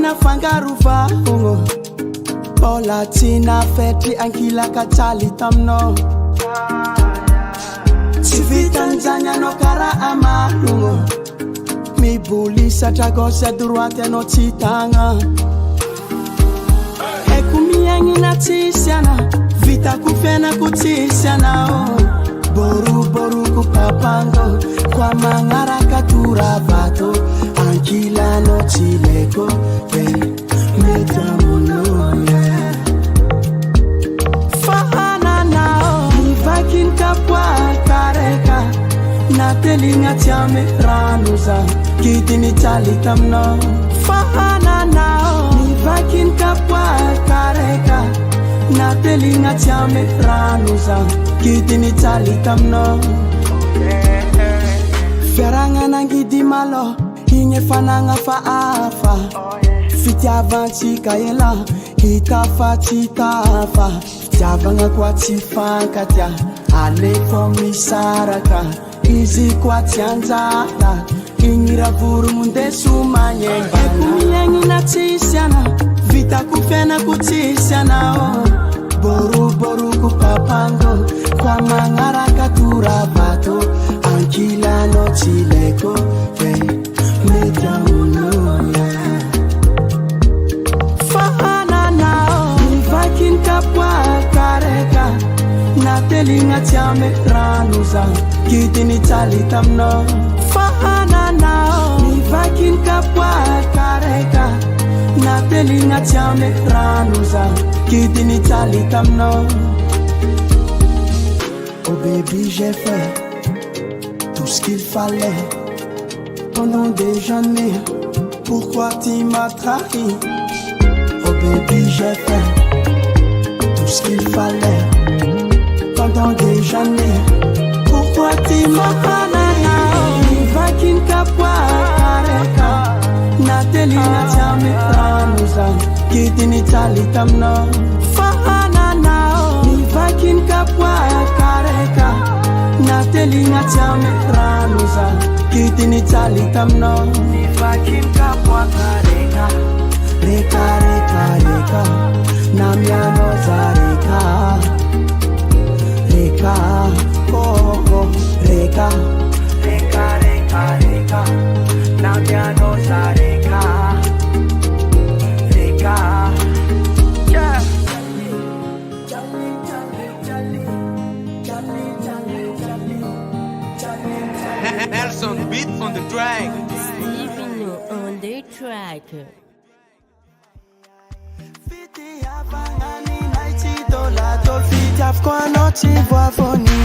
Tina fangaruvaongo Bola tina fetri ankila kachali tamno Civitanzania no kara amalungo Mi bulisa tragosa droite no citanga Ekumiangi na tisiana Vita kufena kutisiana Boru boru kupapango Kwa mangara katura bato Ankila no chileko Metamuno Fahana nao Nivakin kapwa kareka Natelinga tiame ranuza Kitini chalitamno Fahana nao Nivakin kapwa kareka Natelinga tiame ranuza Kitini chalitamno Feranga nangidi malo Inye fananga faafa Fitiavan chikayela Hitafa chitafa Fitiavanga kwa chifankatia Ale komisaraka Izi kwa tianzala Ingira vuru munde sumanye Ekumiengi na tisiana Vita kufena kutisiana Boru boru kupapango Kwa mangara katura bato Ankila no chileko Metamuno Fahana nao Nivakin kapwa kareka Natelinga tiame ranuza Kitini chalitamno Fahana nao Nivakin kapwa kareka Natelinga tiame ranuza Kitini chalitamno Oh baby j'ai fait Tout ce qu'il fallait Pendant des années Pourquoi tu m'as trahi Oh baby j'ai fait Tout ce qu'il fallait Pendant des années Pourquoi tu m'as trahi Nivakin kapwa kareka Natelina tiame ranuza Kitini chalitamno Fahana nao Nivakin kapwa kareka Natelina tiame ranuza Kitini chalitamno Nivakin kapwa kareka Reka reka reka Namiano za reka Reka oh oh Reka Reka reka reka Namiano za reka Reka Yeah Nelson beat on the track. Steven on the track. Fiti avangani naiti dola dolfi Tafkwa no chivwa foni